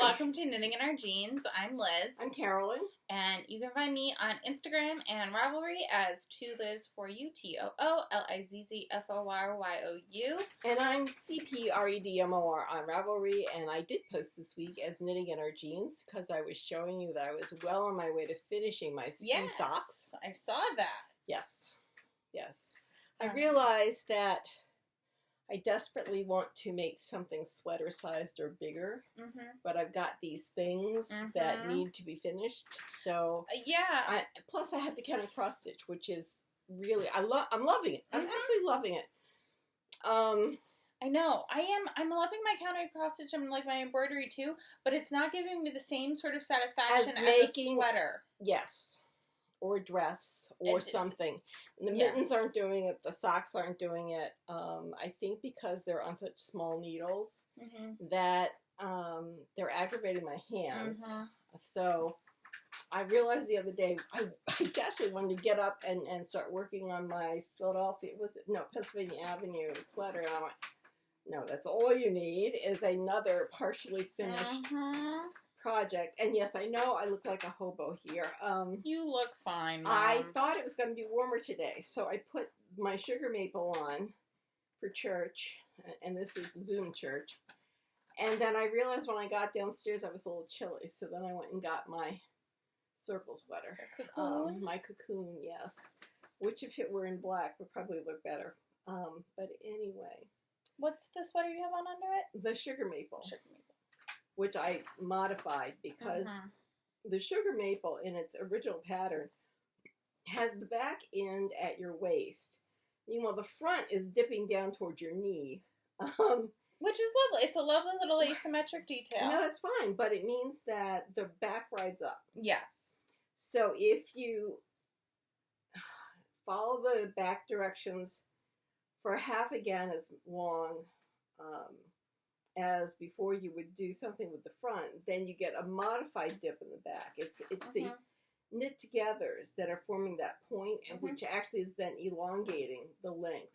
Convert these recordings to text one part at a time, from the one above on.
welcome to Knitting in Our Jeans. I'm Liz. I'm Carolyn. And you can find me on Instagram and Ravelry as 2Liz4U, TOOLIZZFORYYOU. And I'm CPREDMOR on Ravelry, and I did post this week as Knitting in Our Jeans because I was showing you that I was well on my way to finishing my Skew socks. I saw that. Yes. I realized that I desperately want to make something sweater-sized or bigger, but I've got these things that need to be finished. So plus I had the counter cross stitch, which is really I'm loving it. I'm actually loving it. I know. I'm loving my counter cross stitch and like my embroidery too, but it's not giving me the same sort of satisfaction as making a sweater. Yes. Or dress or something. And the mittens aren't doing it. The socks aren't doing it. I think because they're on such small needles that they're aggravating my hands. So I realized the other day I definitely wanted to get up and start working on my Pennsylvania Avenue sweater. And I went, no, that's all you need is another partially finished project. And yes, I know I look like a hobo here. You look fine, Mom. I thought it was going to be warmer today, so I put my sugar maple on for church, and this is Zoom church. And then I realized when I got downstairs I was a little chilly, so then I went and got my circle sweater. Cocoon? My Cocoon, yes. Which if it were in black would probably look better. But anyway. What's the sweater you have on under it? The sugar maple. Which I modified because the sugar maple in its original pattern has the back end at your waist. Meanwhile, the front is dipping down towards your knee. Which is lovely. It's a lovely little asymmetric detail. No, that's fine, but it means that the back rides up. Yes. So if you follow the back directions for half again as long as before you would do something with the front, then you get a modified dip in the back. It's the knit togethers that are forming that point, and which actually is then elongating the length.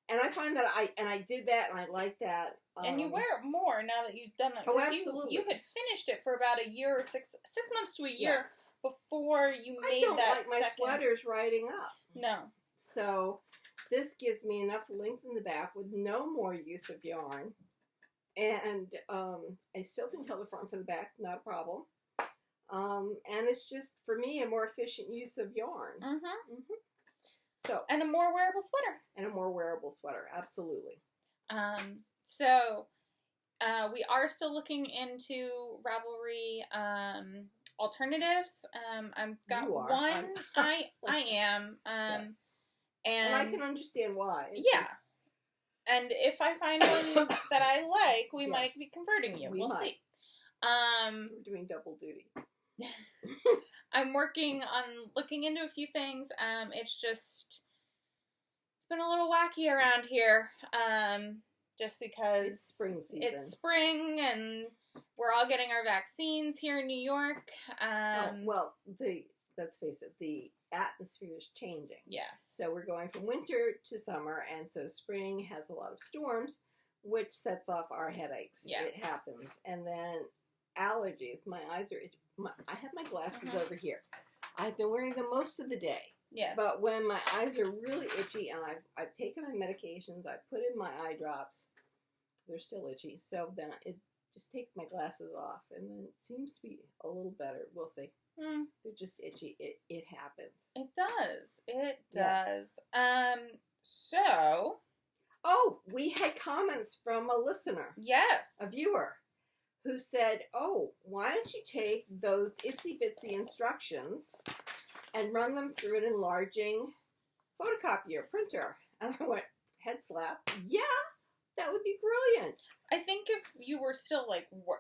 And I find that I did that, and I like that. And you wear it more now that you've done that. Oh, absolutely. You had finished it for about a year or 6 months to a year before you made that. I don't like my sweaters riding up. No. So this gives me enough length in the back with no more use of yarn. And I still can tell the front from the back, not a problem. And it's just, for me, a more efficient use of yarn. So, and a more wearable sweater. Absolutely. So we are still looking into Ravelry alternatives. I've got one. I am. Yes. And I can understand why. Yeah. And if I find one that I like, we might be converting you. We'll see. We're doing double duty. I'm working on looking into a few things. It's been a little wacky around here. Just because it's spring season. It's spring and we're all getting our vaccines here in New York. Let's face it, the atmosphere is changing. Yes. So we're going from winter to summer, and so spring has a lot of storms, which sets off our headaches. Yes. It happens. And then allergies. My eyes are itchy. I have my glasses over here. I've been wearing them most of the day. Yes. But when my eyes are really itchy, and I've taken my medications, I've put in my eye drops, they're still itchy. So then it just take my glasses off, and then it seems to be a little better. We'll see. They're just itchy. It happens. It does. It does. Yes. We had comments from a listener. Yes. A viewer who said, why don't you take those itsy bitsy instructions and run them through an enlarging photocopier printer? And I went, head slap. Yeah, that would be brilliant. I think if you were still,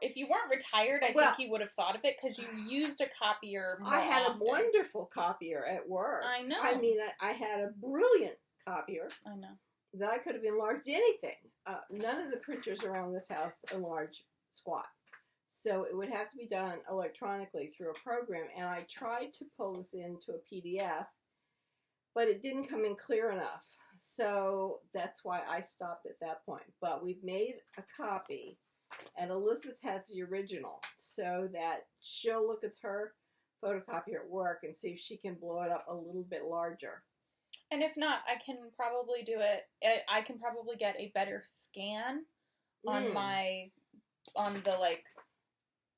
if you weren't retired, I think you would have thought of it, because you used a copier more I had often. A wonderful copier at work. I know. I mean, I had a brilliant copier. I know. That I could have enlarged anything. None of the printers around this house enlarge squat. So it would have to be done electronically through a program. And I tried to pull this into a PDF, but it didn't come in clear enough. So that's why I stopped at that point. But we've made a copy and Elizabeth has the original, so that she'll look at her photocopier at work and see if she can blow it up a little bit larger. And if not, I can probably do it. I can probably get a better scan on the like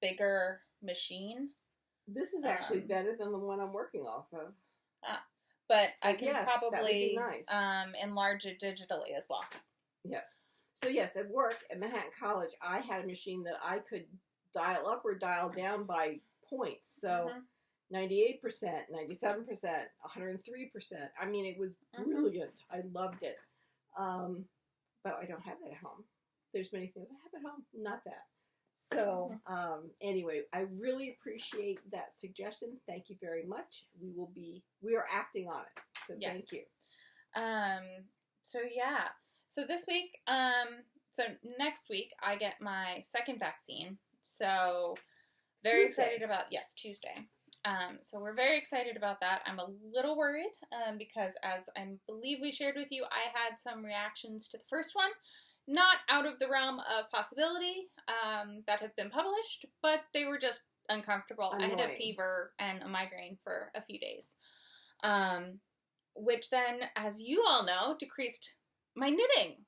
bigger machine. This is actually better than the one I'm working off of. But I can probably nice. Enlarge it digitally as well. Yes. So yes, at work at Manhattan College, I had a machine that I could dial up or dial down by points. So 98%, 97%, 103%. I mean, it was brilliant. I loved it. But I don't have that at home. There's many things I have at home, not that. So anyway, I really appreciate that suggestion. Thank you very much. We are acting on it. So thank you. So yeah. So this week, so next week I get my second vaccine. So very excited about, Tuesday. So we're very excited about that. I'm a little worried because, as I believe we shared with you, I had some reactions to the first one. Not out of the realm of possibility that have been published, but they were just uncomfortable. Annoying. I had a fever and a migraine for a few days, which then, as you all know, decreased my knitting.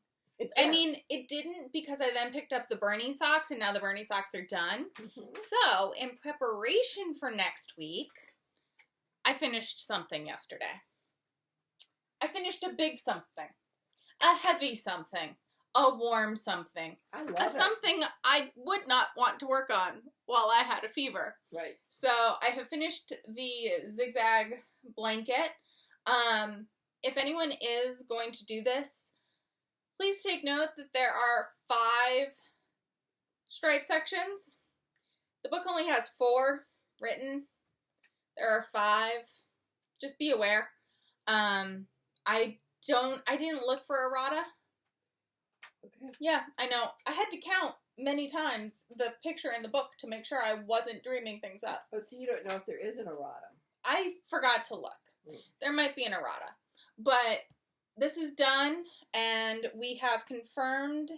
I mean, it didn't, because I then picked up the Bernie socks, and now the Bernie socks are done. So, in preparation for next week, I finished something yesterday. I finished a big something. A heavy something. A warm something. I love it. Something I would not want to work on while I had a fever. Right. So, I have finished the zigzag blanket. If anyone is going to do this, please take note that there are 5 stripe sections. The book only has 4 written. There are 5. Just be aware. I didn't look for errata. Okay. Yeah, I know. I had to count many times the picture in the book to make sure I wasn't dreaming things up. Oh, so you don't know if there is an errata? I forgot to look. There might be an errata. But this is done, and we have confirmed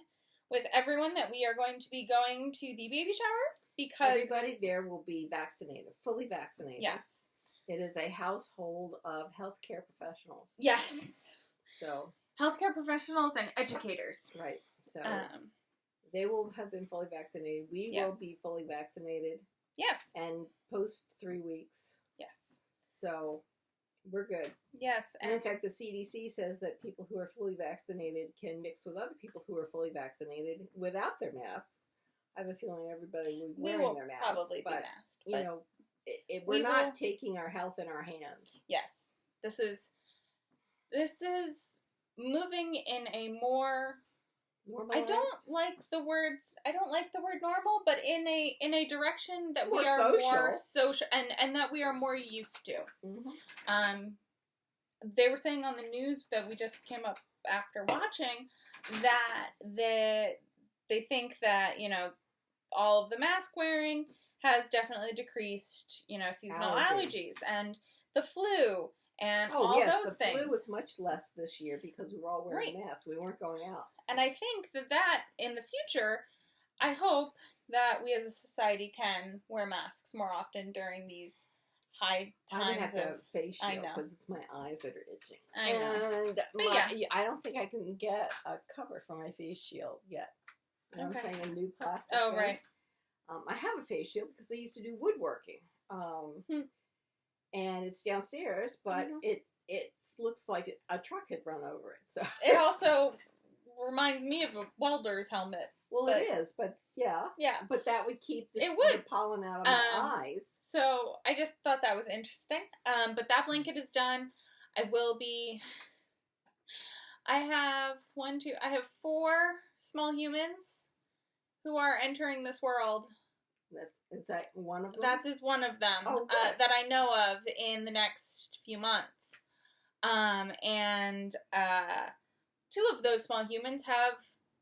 with everyone that we are going to be going to the baby shower, because everybody there will be vaccinated, fully vaccinated. Yes. It is a household of healthcare professionals. Yes. So healthcare professionals and educators. Right. So they will have been fully vaccinated. We will be fully vaccinated. Yes. And post 3 weeks. Yes. So we're good. Yes. And in fact, the CDC says that people who are fully vaccinated can mix with other people who are fully vaccinated without their masks. I have a feeling everybody will be wearing their masks. Probably be masked. You know, we're not taking our health in our hands. Yes. This is moving in a more normalized? I don't like the word normal, but in a direction that we are more social and that we are more used to. They were saying on the news that we just came up after watching that they think that, you know, all of the mask wearing has definitely decreased, you know, seasonal allergies and the flu and all those things. The flu was much less this year because we were all wearing masks. We weren't going out. And I think that in the future, I hope that we as a society can wear masks more often during these high times. I have to have a face shield because it's my eyes that are itching. I know. And I don't think I can get a cover for my face shield yet. I'm saying a new plastic thing. Right. I have a face shield because I used to do woodworking. And it's downstairs, but it looks like a truck had run over it. So it also reminds me of a welder's helmet. Well, it is, but yeah. But that would keep the pollen out of my eyes. So I just thought that was interesting. But that blanket is done. I have 4 small humans who are entering this world. Is that one of them? That is one of them that I know of in the next few months. And 2 of those small humans have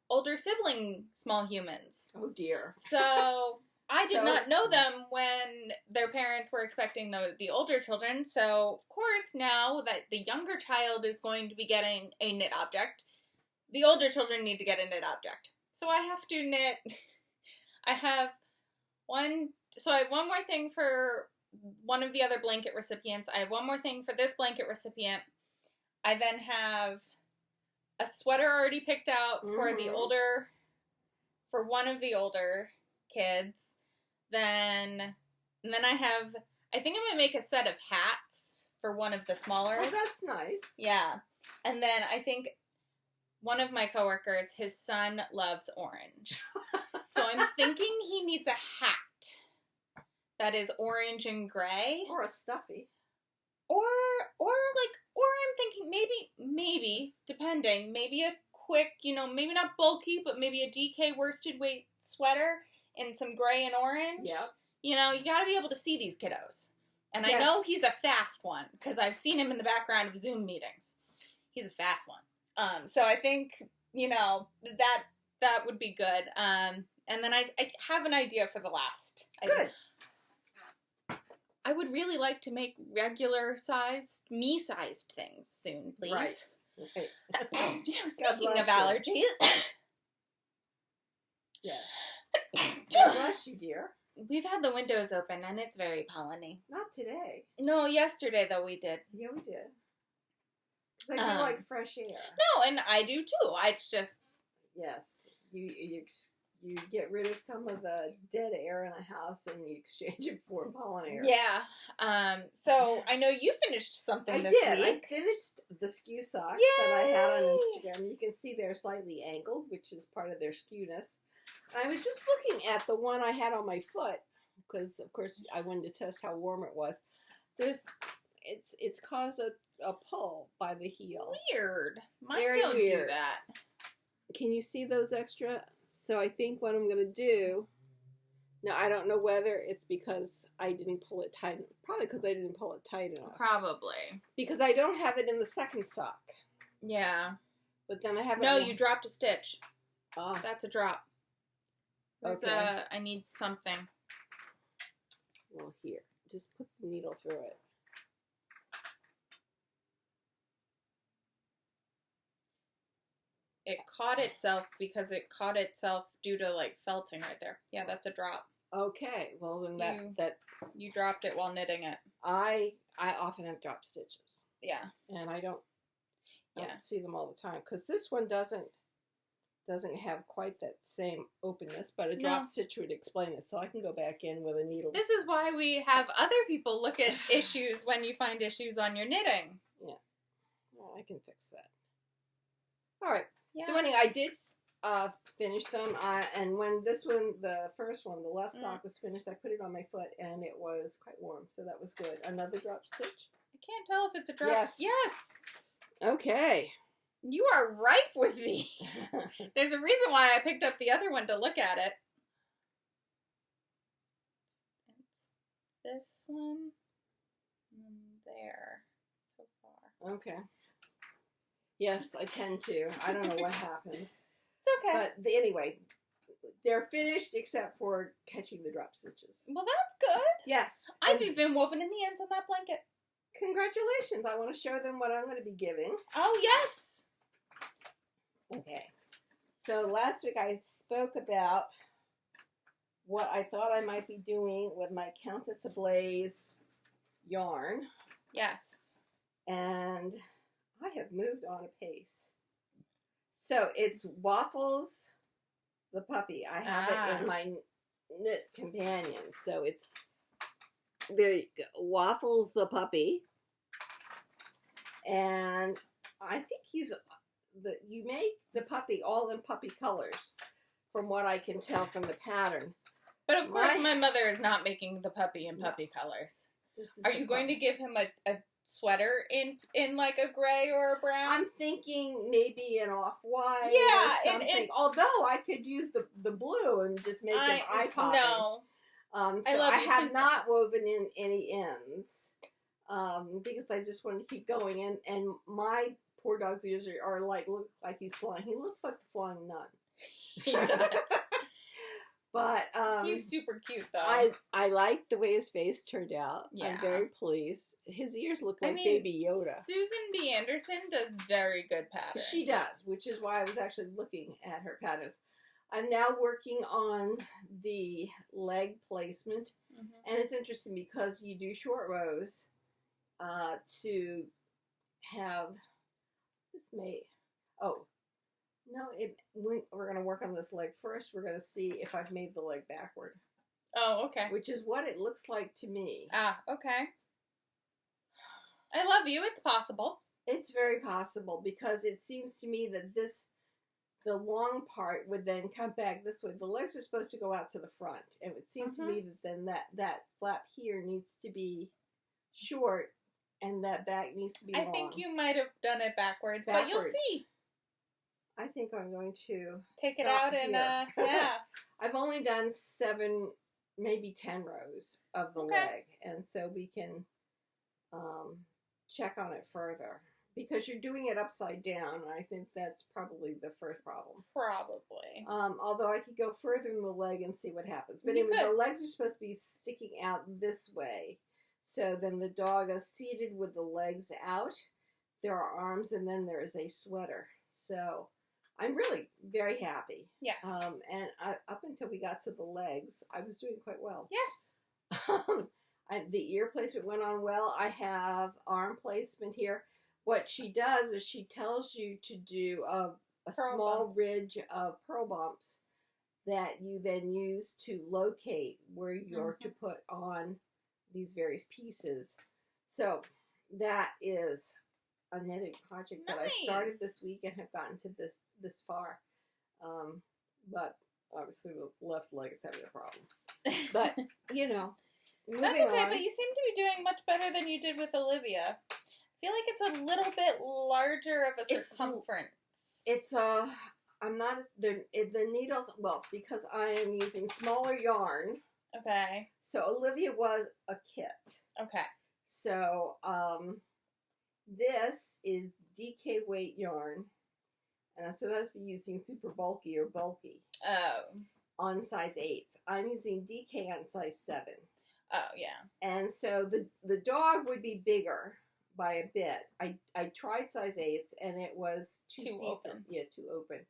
older sibling small humans. Oh dear. So I did not know them when their parents were expecting the older children. So of course now that the younger child is going to be getting a knit object, the older children need to get a knit object. So I have to knit I have one more thing for one of the other blanket recipients. I have one more thing for this blanket recipient. I then have a sweater already picked out for for one of the older kids. And then I think I'm going to make a set of hats for one of the smallers. Oh, that's nice. Yeah. And then I think one of my coworkers, his son loves orange. So I'm thinking he needs a hat that is orange and gray. Or a stuffy. Or I'm thinking maybe, depending, maybe a quick, maybe not bulky, but maybe a DK worsted weight sweater in some gray and orange. Yep. You gotta be able to see these kiddos. And yes. I know he's a fast one, because I've seen him in the background of Zoom meetings. He's a fast one. So I think, that would be good. And then I have an idea for the last. Good. I would really like to make regular-sized, me-sized things soon, please. Right. Okay. Speaking of allergies. Yes. God bless you, dear. We've had the windows open, and it's very polleny. Not today. No, yesterday, though, we did. Yeah, we did. Like, you like fresh air. No, and I do, too. It's just... Yes. You get rid of some of the dead air in a house and you exchange it for pollen air. Yeah. So I know you finished something this week. I finished the Skew socks that I had on Instagram. You can see they're slightly angled, which is part of their skewness. I was just looking at the one I had on my foot because, of course, I wanted to test how warm it was. It's caused a pull by the heel. Weird. Mine Very don't weird. do that. Can you see those extra? So I think what I'm going to do, now I don't know whether it's because I didn't pull it tight, probably because I didn't pull it tight enough. Probably. Because I don't have it in the second sock. Yeah. But then I have it. No, you dropped a stitch. Oh. That's a drop. Okay. I need something. Well, here. Just put the needle through it. It caught itself because it caught itself due to, felting right there. Yeah, that's a drop. Okay. Well, then You dropped it while knitting it. I often have drop stitches. Yeah. And I don't see them all the time. Because this one doesn't have quite that same openness, but a drop stitch would explain it. So I can go back in with a needle. This is why we have other people look at issues when you find issues on your knitting. Yeah. Well, I can fix that. All right. Yeah. So anyway, I did finish them, and when this one, the first one, the left sock was finished, I put it on my foot, and it was quite warm, so that was good. Another drop stitch? I can't tell if it's a drop. Yes. Okay. You are ripe with me. There's a reason why I picked up the other one to look at it. It's this one and there so far. Okay. Yes, I tend to. I don't know what happens. It's okay. But anyway, they're finished except for catching the drop stitches. Well, that's good. Yes. I've even woven in the ends on that blanket. Congratulations. I want to show them what I'm going to be giving. Oh, yes. Okay. So last week I spoke about what I thought I might be doing with my Countess Ablaze yarn. Yes. And I have moved on a pace. So it's Waffles the puppy. I have it in my knit companion. So it's, there you go, Waffles the puppy. And I think you make the puppy all in puppy colors, from what I can tell from the pattern. But of course my mother is not making the puppy in puppy colors. Are you going to give him a sweater in like a gray or a brown? I'm thinking maybe an off-white or something. Although I could use the blue and just make them eye-popping. No. So I have not woven in any ends because I just want to keep going. And my poor dog's ears look like he's flying. He looks like the flying nun. He does. But he's super cute though. I like the way his face turned out. Yeah. I'm very pleased. His ears look like Baby Yoda. Susan B. Anderson does very good patterns. She does, which is why I was actually looking at her patterns. I'm now working on the leg placement, and it's interesting because you do short rows to have this may. Oh no! We're going to work on this leg first. We're going to see if I've made the leg backward. Oh, okay. Which is what it looks like to me. Ah, okay. I love you. It's possible. It's very possible because it seems to me that the long part would then come back this way. The legs are supposed to go out to the front. And it would seem to me that then that flap here needs to be short and that back needs to be long. I think you might have done it backwards, but you'll see. I think I'm going to take it out and, yeah. I've only done 7, maybe 10 rows of the leg. And so we can check on it further. Because you're doing it upside down, and I think that's probably the first problem. Probably. Although I could go further in the leg and see what happens. But anyway, the legs are supposed to be sticking out this way. So then the dog is seated with the legs out. There are arms, and then there is a sweater. So I'm really very happy. Yes. And up until we got to the legs, I was doing quite well. Yes. The ear placement went on well. I have arm placement here. What she does is she tells you to do a small ridge of pearl bumps that you then use to locate where you're to put on these various pieces. So that is a knitting project that I started this week and have gotten to this far. But obviously the left leg is having a problem. But, that's okay, but you seem to be doing much better than you did with Olivia. I feel like it's a little bit larger of a circumference. I'm not, the needles, well, because I am using smaller yarn. Okay. So Olivia was a kit. Okay. So, this is DK weight yarn. And I'm supposed to be using super bulky or bulky. Oh. On size 8. I'm using DK on size 7. Oh, yeah. And so the dog would be bigger by a bit. I tried size 8 and it was too open. Yeah, too open.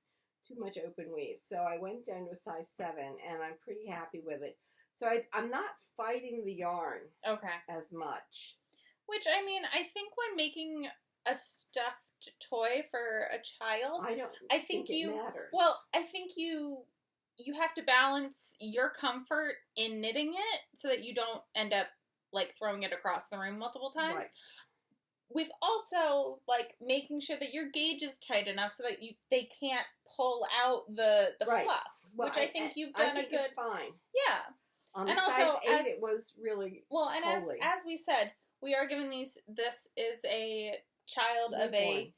Too much open weave. So I went down to a size 7 and I'm pretty happy with it. So I'm not fighting the yarn as much. Which, I mean, I think when making a stuffed toy for a child, I think it matters. Well, I think you have to balance your comfort in knitting it so that you don't end up like throwing it across the room multiple times. Right. With also like making sure that your gauge is tight enough so that they can't pull out the fluff, well, which I think you've done a good. It's fine. Yeah. And also, size 8, it was really well, and as we said, we are giving these. This is a child of a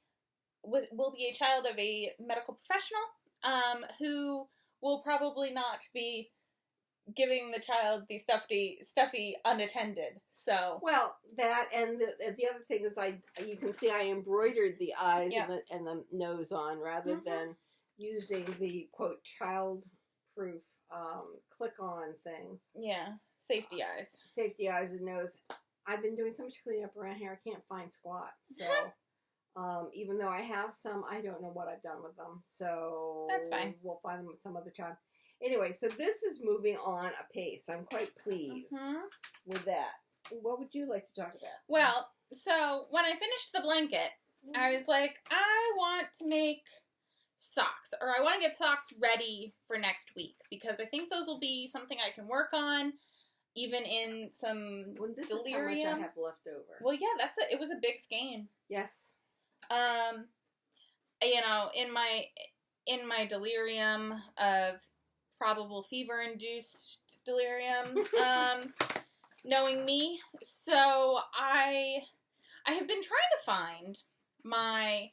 will be a child of a medical professional, who will probably not be giving the child the stuffy unattended. So that and the other thing is you can see I embroidered the eyes and the nose on rather than using the quote child-proof click-on things. Yeah, safety eyes and nose. I've been doing so much cleanup around here. I can't find squat. So even though I have some, I don't know what I've done with them. So that's fine. We'll find them some other time. Anyway, so this is moving on apace. I'm quite pleased with that. What would you like to talk about? Well, so when I finished the blanket, I was like, I want to make socks, or I want to get socks ready for next week, because I think those will be something I can work on, even in some this delirium. Is how much I have left over. Well, yeah, it was a big skein. Yes. In my delirium of probable fever-induced delirium, knowing me, so I have been trying to find my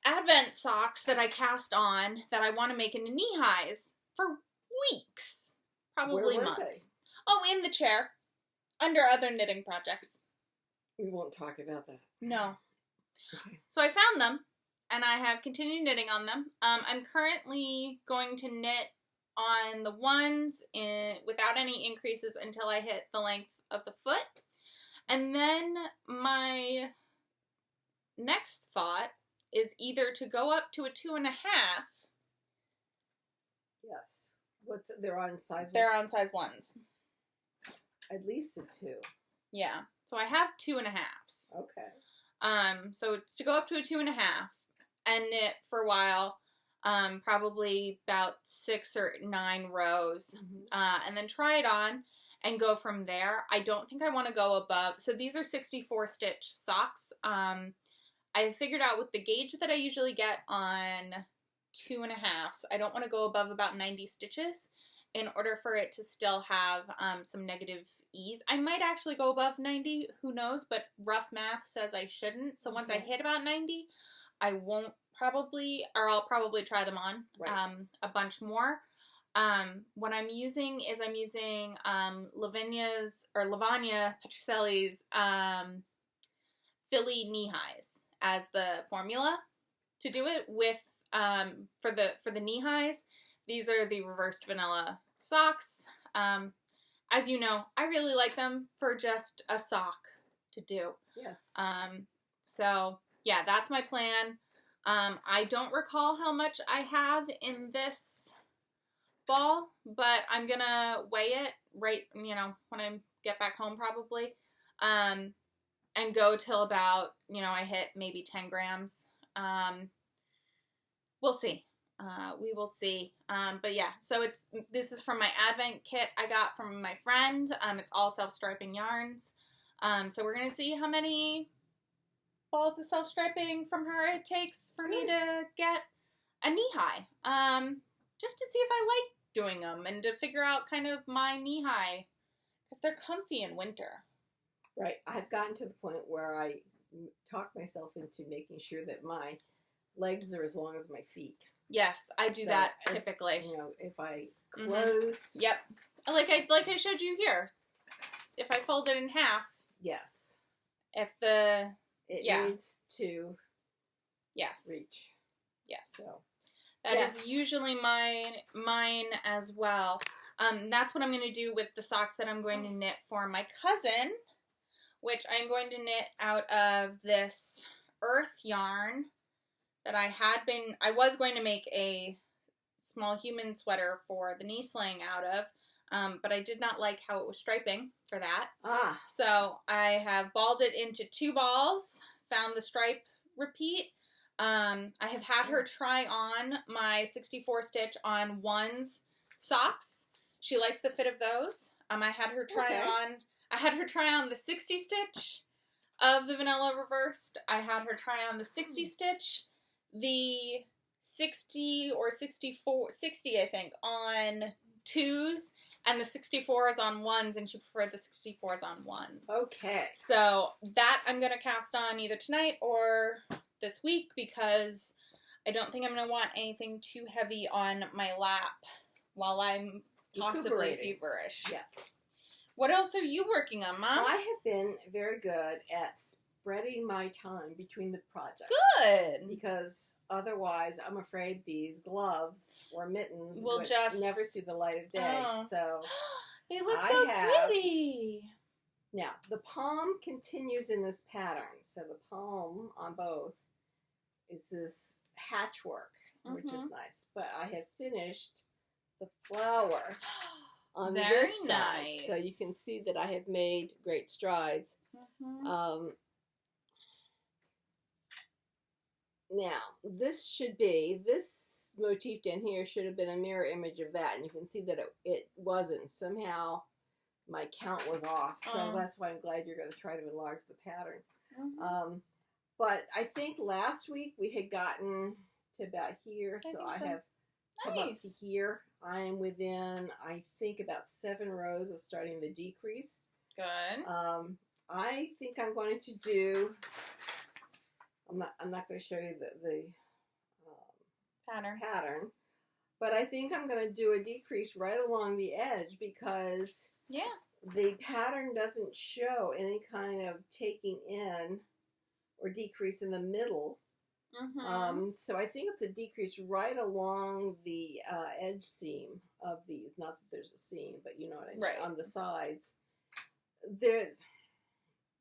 Advent socks that I cast on that I want to make into knee-highs for weeks, probably months. Oh, in the chair, under other knitting projects. We won't talk about that. No. Okay. So I found them, and I have continued knitting on them. I'm currently going to knit on the ones without any increases until I hit the length of the foot. And then my next thought is either to go up to a 2.5 Yes. They're on size ones? They're on size 1s. At least a 2. Yeah. So I have 2.5s. Okay. So it's to go up to a 2.5 and knit for a while, probably about 6 or 9 rows, and then try it on and go from there. I don't think I want to go above. So these are 64 stitch socks. I figured out with the gauge that I usually get on 2.5s, I don't want to go above about 90 stitches in order for it to still have some negative ease. I might actually go above 90, who knows, but rough math says I shouldn't. So once I hit about 90, I won't probably, or I'll probably try them on a bunch more. What I'm using is Lavanya Patricella's Philly knee highs as the formula to do it with. For the knee highs, these are the reversed vanilla socks. As you know, I really like them for just a sock to do. Yes. So yeah, that's my plan. I don't recall how much I have in this ball, but I'm gonna weigh it right, when I get back home probably, and go till about, I hit maybe 10 grams. We'll see. We will see. But yeah, so this is from my Advent kit I got from my friend. It's all self-striping yarns. So we're going to see how many balls of self-striping from her it takes for me to get a knee-high. Just to see if I like doing them and to figure out kind of my knee-high. Because they're comfy in winter. Right. I've gotten to the point where I talk myself into making sure that my legs are as long as my feet. Yes, I do that typically. If I close. Yep. Like I showed you here. If I fold it in half. Yes. It needs to reach. Yes. So that is usually mine as well. That's what I'm going to do with the socks that I'm going to knit for my cousin, which I'm going to knit out of this earth yarn that I was going to make a small human sweater for the knee sling out of, but I did not like how it was striping for that. So I have balled it into 2 balls, found the stripe repeat. I have had her try on my 64 stitch on 1's socks. She likes the fit of those. I had her try on the 60 stitch of the vanilla reversed. I had her try on the 60 stitch, the 60 or 64, 60 I think, on 2s, and the 64s on 1s, and she preferred the 64s on 1s. Okay. So that I'm going to cast on either tonight or this week, because I don't think I'm going to want anything too heavy on my lap while I'm possibly feverish. Yes. What else are you working on, Mom? I have been very good at spreading my time between the projects. Good. Because otherwise, I'm afraid these gloves or mittens will just never see the light of day. So they look so pretty. Now, the palm continues in this pattern. So the palm on both is this hatchwork, which is nice. But I have finished the flower on this side. So you can see that I have made great strides. Now, this motif down here should have been a mirror image of that, and you can see that it wasn't. Somehow, my count was off, so that's why I'm glad you're going to try to enlarge the pattern. But I think last week we had gotten to about here, so I have come up to here. I am within, I think, about 7 rows of starting the decrease. Good. I think I'm going to do... I'm not going to show you the pattern, but I think I'm going to do a decrease right along the edge, because the pattern doesn't show any kind of taking in or decrease in the middle. So I think it's a decrease right along the edge seam of these. Not that there's a seam, but you know what I mean. On the sides.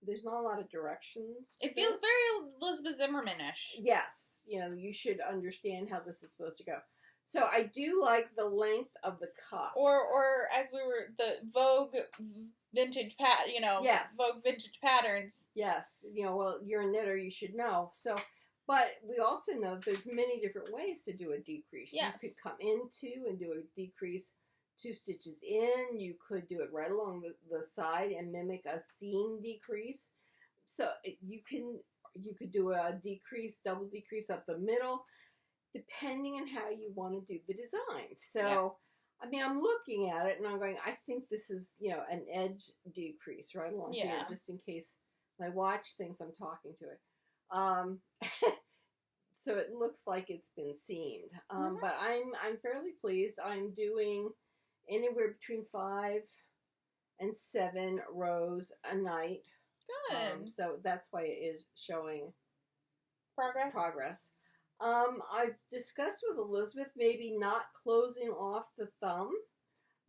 There's not a lot of directions. It feels very Elizabeth Zimmerman-ish. Yes. You should understand how this is supposed to go. So I do like the length of the cuff. Or as we were, the Vogue vintage yes. Vogue vintage patterns. Yes. Well, you're a knitter, you should know. So, but we also know there's many different ways to do a decrease. Yes. You could come into and do a decrease 2 stitches in. You could do it right along the side and mimic a seam decrease. So you could do a decrease, double decrease up the middle, depending on how you want to do the design. So, I mean, I'm looking at it and I'm going, I think this is, an edge decrease right along here, just in case my watch thinks I'm talking to it. So it looks like it's been seamed. But I'm fairly pleased. I'm doing anywhere between 5 and 7 rows a night. Good. So that's why it is showing progress. I've discussed with Elizabeth maybe not closing off the thumb.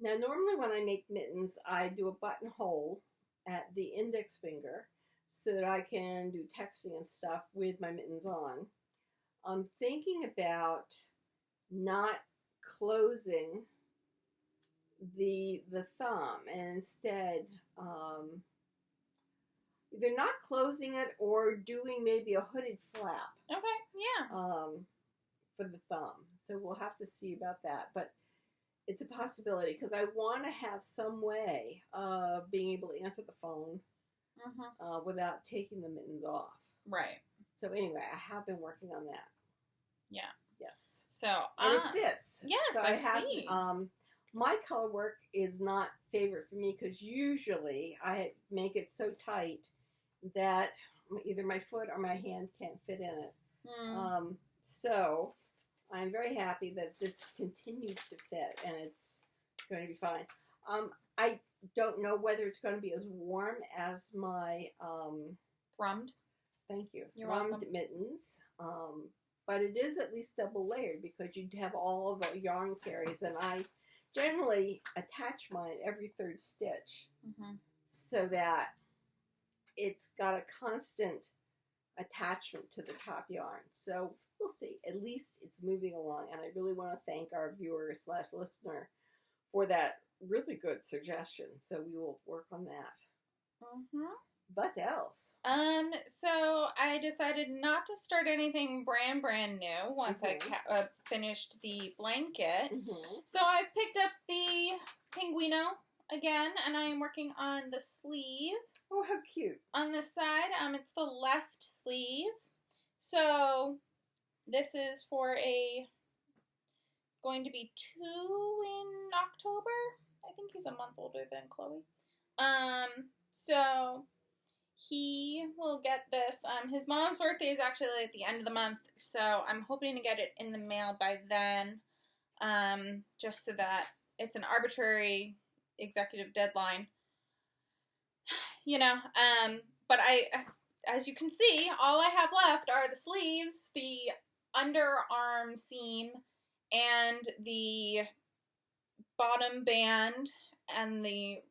Now, normally when I make mittens, I do a buttonhole at the index finger so that I can do texting and stuff with my mittens on. I'm thinking about not closing the thumb and instead either not closing it or doing maybe a hooded flap. Okay, yeah. For the thumb. So we'll have to see about that. But it's a possibility because I want to have some way of being able to answer the phone without taking the mittens off. Right. So anyway, I have been working on that. Yeah. Yes. So and it fits. Yes, so I see. My color work is not favorite for me because usually I make it so tight that either my foot or my hand can't fit in it. So I'm very happy that this continues to fit and it's going to be fine. I don't know whether it's going to be as warm as my thrummed. Thank you. You're thrummed welcome. mittens. But it is at least double layered because you'd have all of the yarn carries, and I generally attach mine every 3rd stitch so that it's got a constant attachment to the top yarn. So we'll see. At least it's moving along, and I really want to thank our viewer/listener for that really good suggestion. So we will work on that. What else? So I decided not to start anything brand new once I finished the blanket. So I picked up the Pengweeno again, and I am working on the sleeve. Oh, how cute. On this side, it's the left sleeve. So this is for going to be 2 in October. I think he's a month older than Chloe. So he will get this. His mom's birthday is actually at the end of the month, so I'm hoping to get it in the mail by then, just so that it's an arbitrary executive deadline. But as you can see, all I have left are the sleeves, the underarm seam, and the bottom band, and the,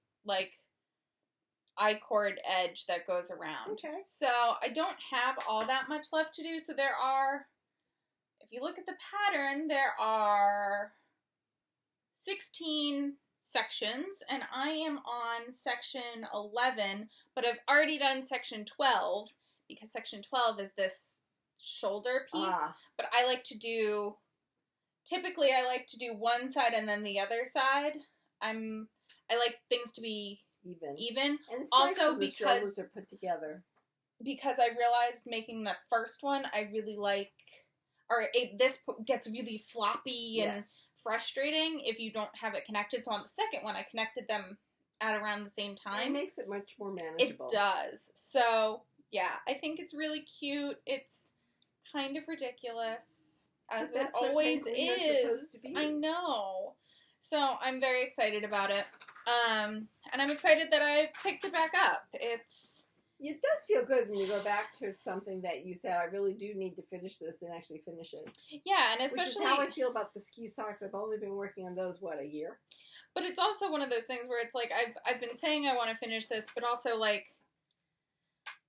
I-cord edge that goes around. Okay. So I don't have all that much left to do. So there are, if you look at the pattern, there are 16 sections, and I am on section 11, but I've already done section 12, because section 12 is this shoulder piece. But typically I like to do one side and then the other side. I like things to be even. And it's also nice the shoulders are put together. Because I realized making the first one, I really like, this gets really floppy and frustrating if you don't have it connected. So on the second one, I connected them at around the same time. It makes it much more manageable. It does. So yeah, I think it's really cute. It's kind of ridiculous, as it always is. I know. So I'm very excited about it. And I'm excited that I picked it back up. It does feel good when you go back to something that you said, I really do need to finish this, and actually finish it. Yeah, and especially... Which is how I feel about the Skew socks. I've only been working on those, a year? But it's also one of those things where it's I've been saying I want to finish this, but also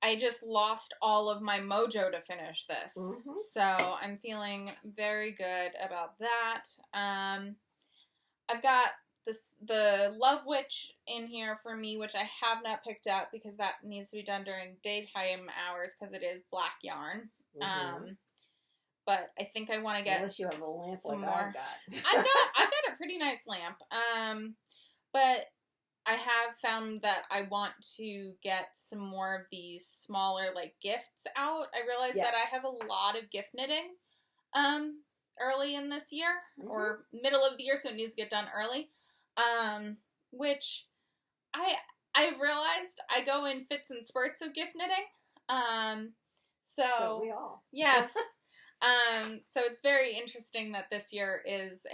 I just lost all of my mojo to finish this. Mm-hmm. So I'm feeling very good about that. I've got the Love Witch in here for me, which I have not picked up because that needs to be done during daytime hours because it is black yarn. Mm-hmm. But I think I want to get unless you have a lamp some like more. I've got a pretty nice lamp. But I have found that I want to get some more of these smaller like gifts out. I realized that I have a lot of gift knitting early in this year or middle of the year, so it needs to get done early. Which I've realized I go in fits and spurts of gift knitting. So don't we all? Yes. So it's very interesting that this year is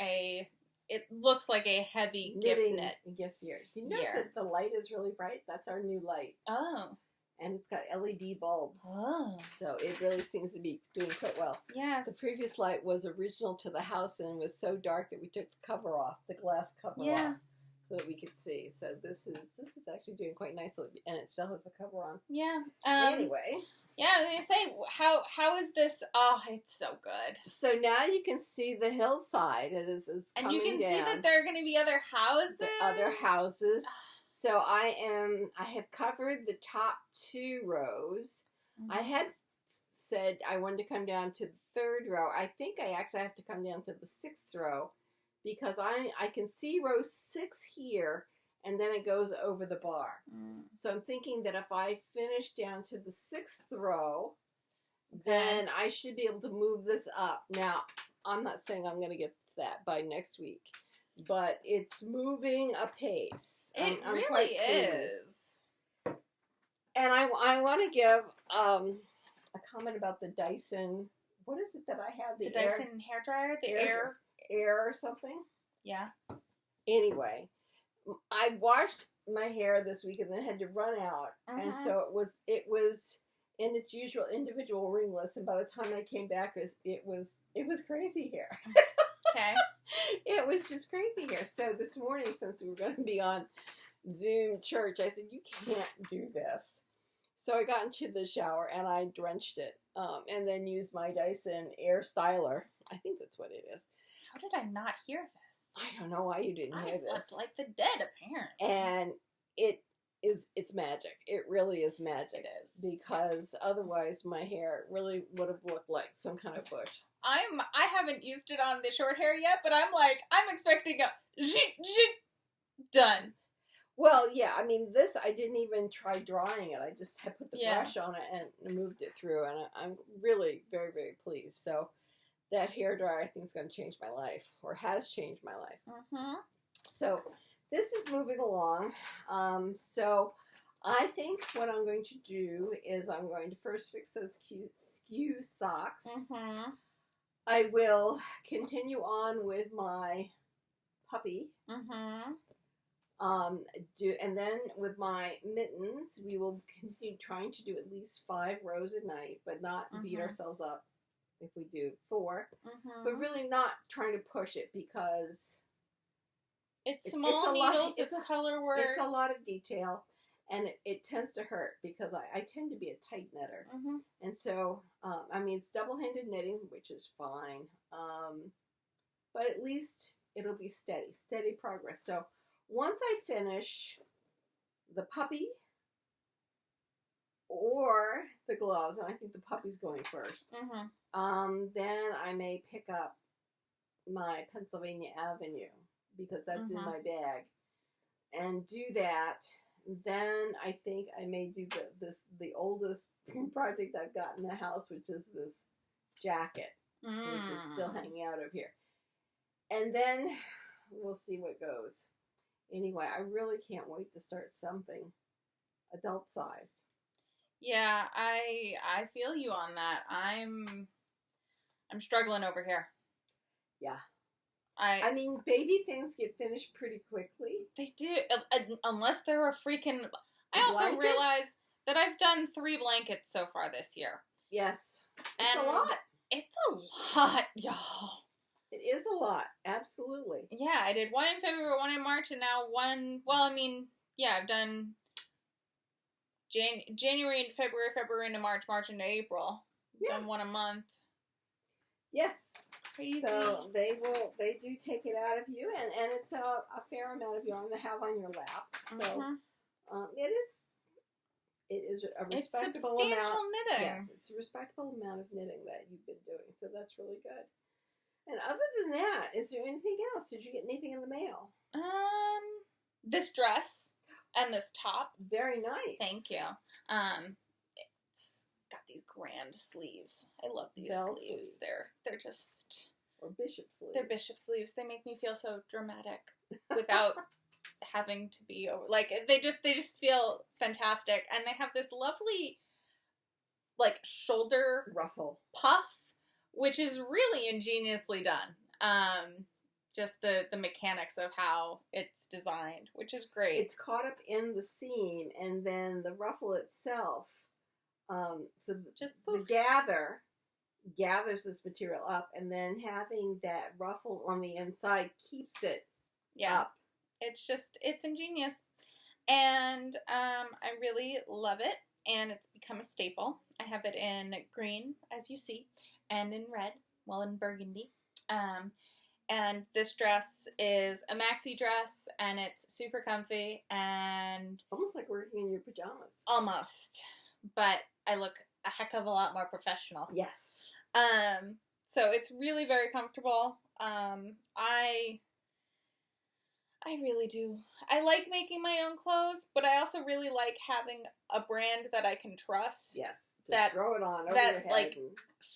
it looks like a heavy gift year. Do you notice that the light is really bright? That's our new light. Oh. And it's got LED bulbs. Oh. So it really seems to be doing quite well. Yes. The previous light was original to the house and was so dark that we took the cover off, the glass cover off, so that we could see. So this is actually doing quite nicely, and it still has the cover on. Yeah. Anyway. Yeah, I was going to say, how is this? Oh, it's so good. So now you can see the hillside. It's and coming you can down. see that there are going to be other houses. The other houses. So I have covered the top 2 rows. Mm-hmm. I had said I wanted to come down to the 3rd row. I think I actually have to come down to the 6th row because I can see row 6 here. And then it goes over the bar. Mm. So I'm thinking that if I finish down to the 6th row, then I should be able to move this up. Now, I'm not saying I'm going to get that by next week, but it's moving apace. I'm really is. And I want to give a comment about the Dyson. What is it that I have? The Dyson hairdryer? The air or something? Yeah. Anyway. I washed my hair this week and then had to run out, and so it was in its usual individual ringlets. And by the time I came back, it was crazy hair. Okay, it was just crazy hair. So this morning, since we were going to be on Zoom church, I said you can't do this. So I got into the shower and I drenched it, and then used my Dyson air styler. I think that's what it is. How did I not hear this? I don't know why you didn't hear this. I slept like the dead, apparently. And it's magic. It really is magic. It is. Because otherwise my hair really would have looked like some kind of bush. I haven't used it on the short hair yet, but I'm expecting a done. Well, yeah, I mean, this, I didn't even try drying it. I just had put the brush on it and moved it through, and I'm really very, very pleased. So that hairdryer, I think, is going to change my life, or has changed my life. Mm-hmm. So this is moving along. So I think what I'm going to do is I'm going to first fix those Skew socks. Mm-hmm. I will continue on with my puppy. Mm-hmm. And then with my mittens, we will continue trying to do at least 5 rows a night, but not beat ourselves up if we do 4. But really not trying to push it because it's small needles, it's color work. It's a lot of detail, and it tends to hurt because I tend to be a tight knitter. And so, I mean, it's double-handed knitting, which is fine, but at least it'll be steady progress. So once I finish the puppy or the gloves, and I think the puppy's going first, then I may pick up my Pennsylvania Avenue because that's in my bag and do that. Then I think I may do the oldest project I've got in the house, which is this jacket, which is still hanging out of here. And then we'll see what goes. Anyway, I really can't wait to start something adult-sized. Yeah, I feel you on that. I'm struggling over here. Yeah. I mean, baby things get finished pretty quickly. They do, unless they're a freaking... I also realize that I've done 3 blankets so far this year. Yes. It's a lot. It's a lot, y'all. It is a lot. Absolutely. Yeah, I did 1 in February, 1 in March, and now 1... Well, I mean, yeah, I've done January into February into March into April. Yeah. Then one a month. Yes. Crazy. So they do take it out of you, and it's a fair amount of yarn to have on your lap. So it is a respectable amount. It's substantial knitting. Yes, it's a respectable amount of knitting that you've been doing. So that's really good. And other than that, is there anything else? Did you get anything in the mail? This dress and this top. Very nice. Thank you. It's got these grand sleeves. I love these sleeves. They're just... Or bishop sleeves. They're bishop sleeves. They make me feel so dramatic without having to be over... Like, they just feel fantastic. And they have this lovely, like, shoulder... ruffle. Puff, which is really ingeniously done. Just the mechanics of how it's designed, which is great. It's caught up in the seam, and then the ruffle itself, so just the gather gathers this material up, and then having that ruffle on the inside keeps it up. It's ingenious. And I really love it, and it's become a staple. I have it in green, as you see, and in red, well, in burgundy. And this dress is a maxi dress, and it's super comfy, and... Almost like working in your pajamas. Almost. But I look a heck of a lot more professional. Yes. So it's really very comfortable. I really do. I like making my own clothes, but I also really like having a brand that I can trust. Yes. That throw it on over that your head like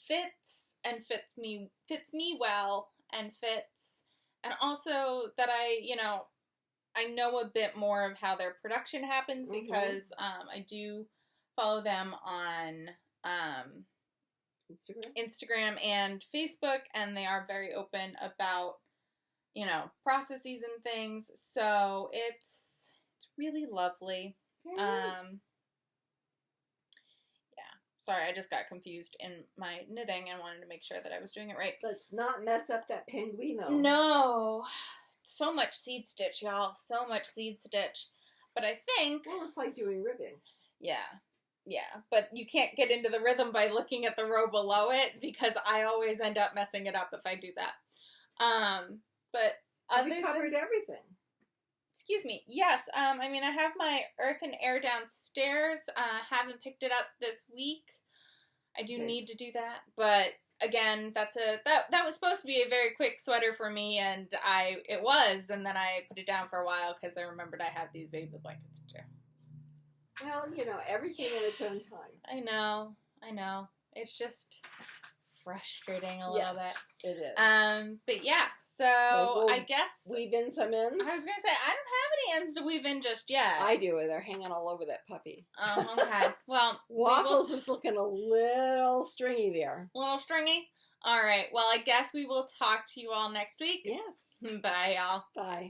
fits me well. And fits, and also that I know a bit more of how their production happens because I do follow them on Instagram and Facebook, and they are very open about processes and things. So it's really lovely. Sorry, I just got confused in my knitting and wanted to make sure that I was doing it right. Let's not mess up that Pengweeno. No. So much seed stitch, y'all. So much seed stitch. But I think... Well, it's like doing ribbing. Yeah. But you can't get into the rhythm by looking at the row below it, because I always end up messing it up if I do that. But we covered everything. Excuse me. Yes. I have my Earth and Air downstairs. Haven't picked it up this week. I do need to do that, but again, that was supposed to be a very quick sweater for me, and it was, and then I put it down for a while because I remembered I have these baby blankets too. Well, everything in its own time. I know. It's just frustrating a little bit. It is. But yeah, so I guess weave in some ends. I was gonna say I don't have any ends to weave in just yet. I do, and they're hanging all over that puppy. Oh, okay. Well, Waffles is looking a little stringy there. A little stringy. All right. Well, I guess we will talk to you all next week. Yes. Bye, y'all. Bye.